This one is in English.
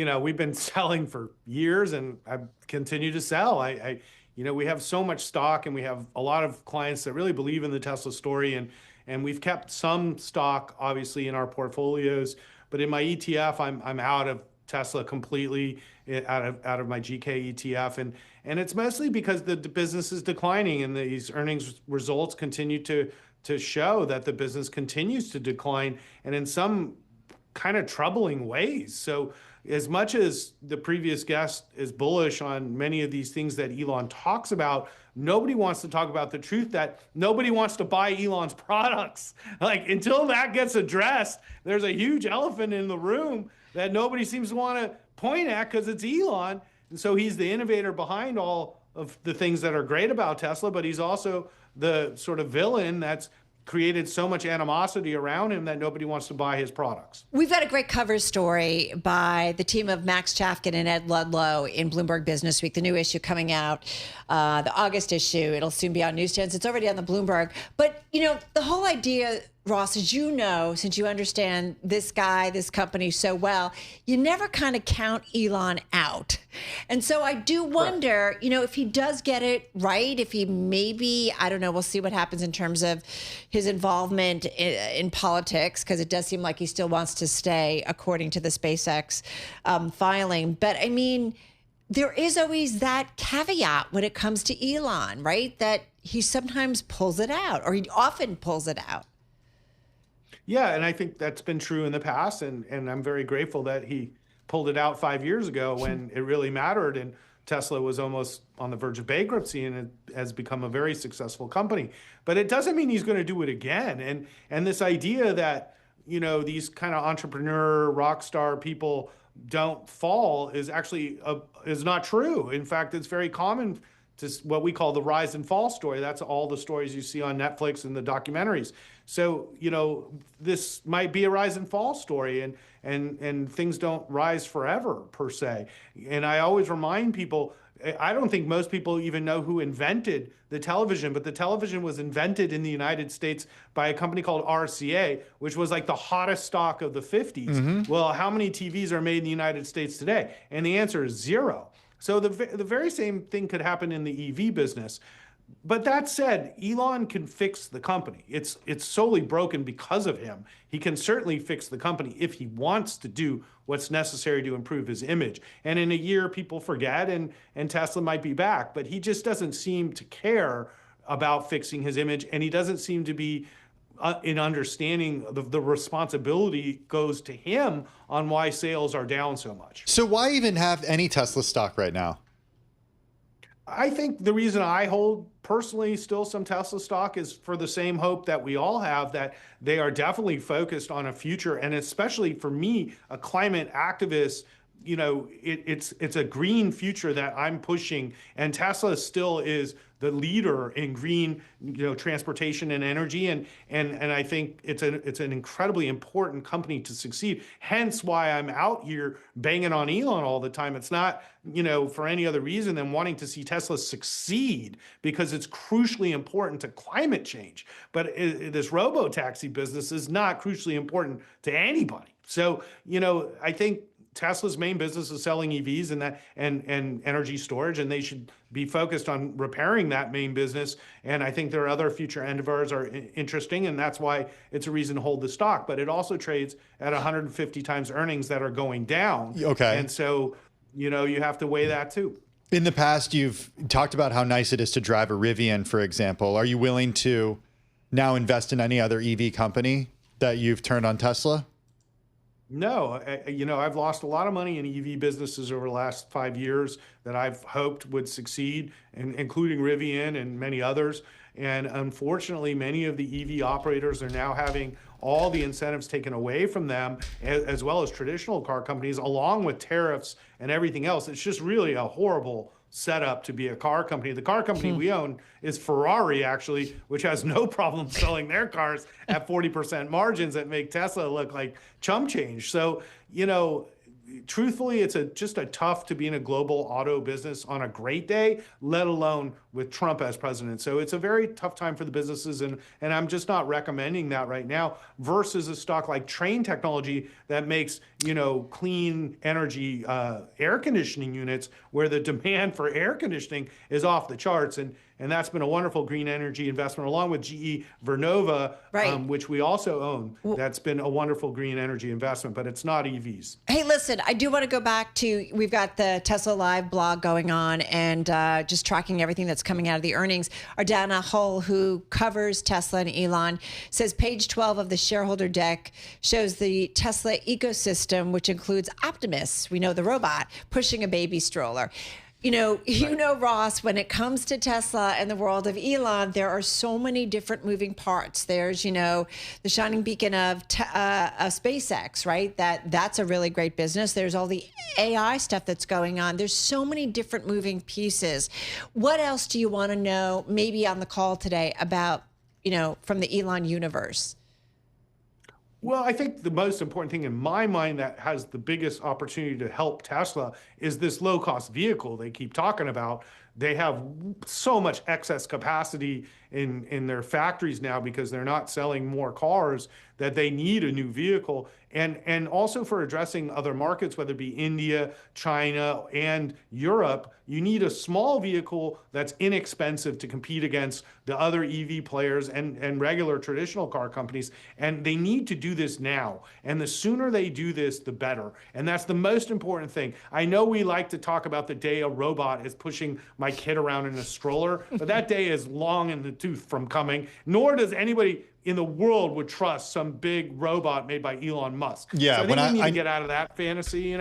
We've been selling for years and I continue to sell. We have so much stock and we have a lot of clients that really believe in the Tesla story and we've kept some stock obviously in our portfolios, but in my ETF, I'm out of Tesla completely, out of my GK ETF, and it's mostly because the business is declining and these earnings results continue to show that the business continues to decline and in some kind of troubling ways. So as much as the previous guest is bullish on many of these things that Elon talks about, nobody wants to talk about the truth that nobody wants to buy Elon's products. Like until that gets addressed, there's a huge elephant in the room that nobody seems to want to point at because it's Elon. And so he's the innovator behind all of the things that are great about Tesla, but he's also the sort of villain that's created so much animosity around him that nobody wants to buy his products. We've got a great cover story by the team of Max Chafkin and Ed Ludlow in Bloomberg Business Week, the new issue coming out, the August issue. It'll soon be on newsstands. It's already on the Bloomberg. But, the whole idea, Ross, as you know, since you understand this guy, this company so well, you never kind of count Elon out. And so I do wonder, if he does get it right, if he maybe, I don't know, we'll see what happens in terms of his involvement in politics, because it does seem like he still wants to stay, according to the SpaceX filing. But I mean, there is always that caveat when it comes to Elon, right? That he sometimes pulls it out, or he often pulls it out. Yeah, and I think that's been true in the past, and I'm very grateful that he pulled it out 5 years ago when it really mattered, and Tesla was almost on the verge of bankruptcy, and it has become a very successful company. But it doesn't mean he's going to do it again. And this idea that these kind of entrepreneur rock star people don't fall is actually is not true. In fact, it's very common to what we call the rise and fall story. That's all the stories you see on Netflix and the documentaries. So, this might be a rise and fall story, and things don't rise forever per se. And I always remind people, I don't think most people even know who invented the television, but the television was invented in the United States by a company called RCA, which was like the hottest stock of the 50s. Mm-hmm. Well, how many TVs are made in the United States today? And the answer is zero. So the very same thing could happen in the EV business. But that said, Elon can fix the company. It's solely broken because of him. He can certainly fix the company if he wants to do what's necessary to improve his image. And in a year, people forget, and Tesla might be back. But he just doesn't seem to care about fixing his image, and he doesn't seem to be in understanding the responsibility goes to him on why sales are down so much. So why even have any Tesla stock right now? I think the reason I hold personally still some Tesla stock is for the same hope that we all have, that they are definitely focused on a future. And especially for me, a climate activist, it's a green future that I'm pushing. And Tesla still is the leader in green, transportation and energy. And I think it's an incredibly important company to succeed. Hence why I'm out here banging on Elon all the time. It's not, for any other reason than wanting to see Tesla succeed, because it's crucially important to climate change. But this robo-taxi business is not crucially important to anybody. So, I think Tesla's main business is selling EVs and energy storage, and they should be focused on repairing that main business. And I think their other future endeavors are interesting, and that's why it's a reason to hold the stock. But it also trades at 150 times earnings that are going down. Okay. And so, you have to weigh that too. In the past, you've talked about how nice it is to drive a Rivian, for example. Are you willing to now invest in any other EV company that you've turned on Tesla? No, I've lost a lot of money in EV businesses over the last 5 years that I've hoped would succeed, including Rivian and many others. And unfortunately, many of the EV operators are now having all the incentives taken away from them, as well as traditional car companies, along with tariffs and everything else. It's just really a horrible setup to be a car company. The car company we own is Ferrari, actually, which has no problem selling their cars at 40% margins that make Tesla look like chump change. So, truthfully, it's just a tough to be in a global auto business on a great day, let alone with Trump as president. So it's a very tough time for the businesses, and I'm just not recommending that right now versus a stock like Trane Technology that makes, clean energy air conditioning units where the demand for air conditioning is off the charts. And that's been a wonderful green energy investment, along with GE Vernova, Right. which we also own. That's been a wonderful green energy investment, but it's not EVs. Hey, listen, I do want to go back to, we've got the Tesla Live blog going on and just tracking everything that's coming out of the earnings. Ardana Hull, who covers Tesla and Elon, says page 12 of the shareholder deck shows the Tesla ecosystem, which includes Optimus, we know the robot, pushing a baby stroller. Ross, when it comes to Tesla and the world of Elon, there are so many different moving parts. There's, the shining beacon of SpaceX, right? That's a really great business. There's all the AI stuff that's going on. There's so many different moving pieces. What else do you want to know, maybe on the call today, about, from the Elon universe? Well, I think the most important thing in my mind that has the biggest opportunity to help Tesla is this low-cost vehicle they keep talking about. They have so much excess capacity in their factories now because they're not selling more cars that they need a new vehicle. And also for addressing other markets, whether it be India, China, and Europe, you need a small vehicle that's inexpensive to compete against the other EV players and regular traditional car companies. And they need to do this now. And the sooner they do this, the better. And that's the most important thing. I know we like to talk about the day a robot is pushing my kid around in a stroller, but that day is long in the tooth from coming, nor does anybody in the world would trust some big robot made by Elon Musk. Yeah, so I think we need to get out of that fantasy,